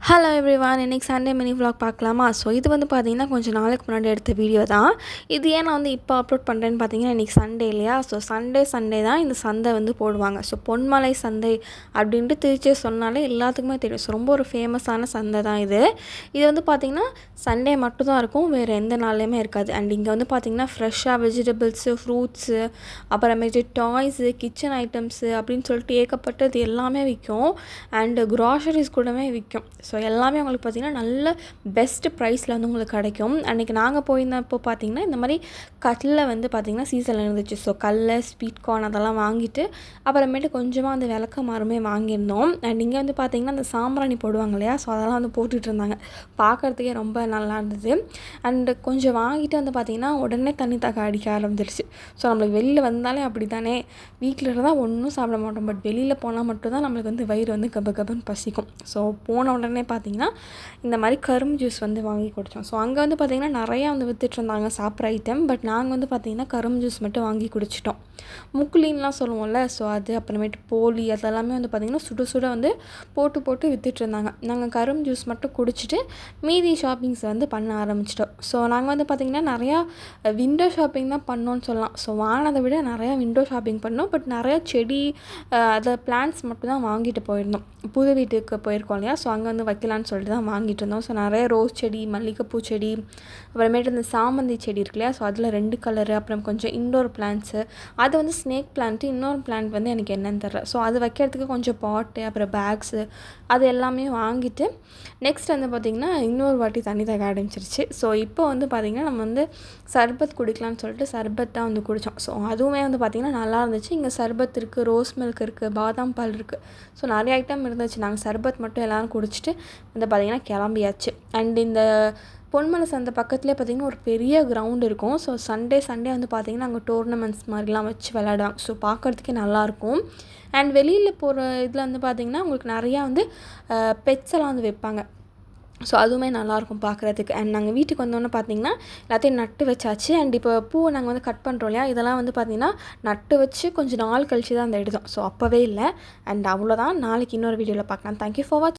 Hello everyone, இன்றைக்கி Sunday mini vlog பார்க்கலாமா? So இது வந்து பார்த்திங்கன்னா கொஞ்சம் நாளைக்கு முன்னாடி எடுத்த வீடியோ தான். இது ஏன் நான் வந்து இப்போ அப்லோட் பண்ணுறேன்னு பார்த்தீங்கன்னா, இன்றைக்கி சண்டே இல்லையா? ஸோ சண்டே தான் இந்த சந்தை வந்து போடுவாங்க. ஸோ பொன்மலை சந்தை அப்படின்ட்டு திருச்சியை சொன்னாலே எல்லாத்துக்குமே தெரியும். ஸோ ரொம்ப ஒரு ஃபேமஸான சந்தை தான் இது. இது வந்து பார்த்திங்கன்னா சண்டே மட்டும் தான் இருக்கும், வேறு எந்த நாள்லையுமே இருக்காது. அண்ட் இங்கே வந்து பார்த்திங்கன்னா ஃப்ரெஷ்ஷாக வெஜிடபிள்ஸு, ஃப்ரூட்ஸு, அப்புறமேட்டு டாய்ஸு, கிச்சன் ஐட்டம்ஸு அப்படின்னு சொல்லிட்டு ஏகப்பட்டது எல்லாமே விற்கும். அண்டு க்ராசரிஸ் கூடவே விற்கும். ஸோ எல்லாமே உங்களுக்கு பார்த்திங்கன்னா நல்ல பெஸ்ட்டு ப்ரைஸில் வந்து உங்களுக்கு கிடைக்கும். அன்றைக்கி நாங்கள் போயிருந்தப்போ பார்த்திங்கன்னா இந்த மாதிரி கல்லில் வந்து பார்த்திங்கன்னா சீசனில் இருந்துச்சு. ஸோ கடல, ஸ்வீட் கார்ன் அதெல்லாம் வாங்கிட்டு அப்புறமேட்டு கொஞ்சமாக அந்த விளக்கமாருமே வாங்கியிருந்தோம். அண்ட் இங்கே வந்து பார்த்திங்கன்னா அந்த சாம்பிராணி போடுவாங்க இல்லையா? ஸோ அதெல்லாம் வந்து போட்டுட்டு இருந்தாங்க. பார்க்குறதுக்கே ரொம்ப நல்லா இருந்தது. அண்டு கொஞ்சம் வாங்கிட்டு வந்து பார்த்திங்கன்னா உடனே தண்ணி தாக அடிக்க ஆரம்பிச்சிருச்சு. ஸோ நம்மளுக்கு வெளியில் வந்தாலே அப்படி தானே, வீட்டில் இருந்தால் ஒன்றும் சாப்பிட மாட்டோம். பட் வெளியில் போனால் மட்டும்தான் நம்மளுக்கு வந்து வயிறு வந்து கபன்னு பசிக்கும். ஸோ போன உடனே பார்த்திங்கன்னா இந்த மாதிரி கரும்பு ஜூஸ் வந்து வாங்கி குடித்தோம். ஸோ அங்கே வந்து பார்த்திங்கன்னா நிறையா வந்து விற்றுட்ருந்தாங்க சாப்பிட்ற ஐட்டம். பட் நாங்கள் வந்து பார்த்திங்கன்னா கரும்பு ஜூஸ் மட்டும் வாங்கி குடிச்சிட்டோம். முக்குலின்லாம் சொல்லுவோம்ல, ஸோ அது அப்புறமேட்டு போலி அதெல்லாமே வந்து பார்த்திங்கன்னா சுட வந்து போட்டு விற்றுட்ருந்தாங்க. நாங்கள் கரும்பு ஜூஸ் மட்டும் குடிச்சிட்டு மீதி ஷாப்பிங்ஸ் வந்து பண்ண ஆரம்பிச்சிட்டோம். ஸோ நாங்கள் வந்து பார்த்திங்கன்னா நிறையா விண்டோ ஷாப்பிங் தான் பண்ணோன்னு சொல்லலாம். ஸோ வாங்கினதை விட நிறையா விண்டோ ஷாப்பிங் பண்ணோம். பட் நிறையா செடி அதை பிளான்ட்ஸ் மட்டும் தான் வாங்கிட்டு போயிருந்தோம். புது வீட்டுக்கு போயிருக்கோம் இல்லையா? ஸோ அங்கே வந்து வைக்கலான்னு சொல்லிட்டு தான் வாங்கிட்டு இருந்தோம். ஸோ நிறைய ரோஸ் செடி, மல்லிகைப்பூ செடி, அப்புறமேட்டு இந்த சாமந்தி செடி இருக்கு இல்லையா? ஸோ அதில் 2 கலரு, அப்புறம் கொஞ்சம் இன்டோர் பிளான்ட்ஸு, அது வந்து ஸ்னேக் பிளான்ட்டு, இன்னொரு பிளான்ட் வந்து எனக்கு என்னன்னு தெரில. ஸோ அது வைக்கிறதுக்கு கொஞ்சம் பாட்டு, அப்புறம் பேக்ஸு, அது எல்லாமே வாங்கிட்டு நெக்ஸ்ட் வந்து பார்த்திங்கன்னா இன்னொரு வாட்டி தண்ணி தாக ஆரம்பிச்சிருச்சு. ஸோ இப்போ வந்து பார்த்திங்கன்னா நம்ம வந்து சர்பத் குடிக்கலான்னு சொல்லிட்டு சர்பத் தான் வந்து குடித்தோம். ஸோ அதுவுமே வந்து பார்த்திங்கன்னா நல்லா இருந்துச்சு. இங்கே சர்பத் இருக்குது, ரோஸ் மில்க் இருக்குது, பாதாம் பால் இருக்குது. ஸோ நிறைய ஐட்டம் இருந்துச்சு. நாங்கள் சர்பத் மட்டும் எல்லோரும் குடிச்சிட்டு வந்து பார்த்திங்கன்னா கிளம்பியாச்சு. அண்ட் இந்த பொன்மலை சந்தை பக்கத்துலேயே பார்த்திங்கன்னா ஒரு பெரிய கிரவுண்ட் இருக்கும். ஸோ சண்டே வந்து பார்த்திங்கன்னா அங்கே டோர்னமெண்ட்ஸ் மாதிரிலாம் வச்சு விளையாடுவாங்க. ஸோ பார்க்குறதுக்கே நல்லாயிருக்கும். அண்ட் வெளியில் போகிற இதில் வந்து பார்த்திங்கன்னா உங்களுக்கு நிறையா வந்து பெட்ஸ் எல்லாம் வந்து வைப்பாங்க. ஸோ அதுவுமே நல்லாயிருக்கும் பார்க்குறதுக்கு. அண்ட் நாங்கள் வீட்டுக்கு வந்தோன்னே பார்த்திங்கன்னா எல்லாத்தையும் நட்டு வச்சாச்சு. அண்ட் இப்போ பூவை நாங்கள் வந்து கட் பண்ணுறோம் இல்லையா? இதெல்லாம் வந்து பார்த்திங்கன்னா நட்டு வச்சு கொஞ்சம் நாள் கழிச்சு தான் அந்த எடுத்தோம். ஸோ அப்போவே இல்லை. அண்ட் அவ்வளோதான். நாளைக்கு இன்னொரு வீடியோவில் பார்க்கலாம். தேங்க்யூ ஃபார் வாட்சிங்.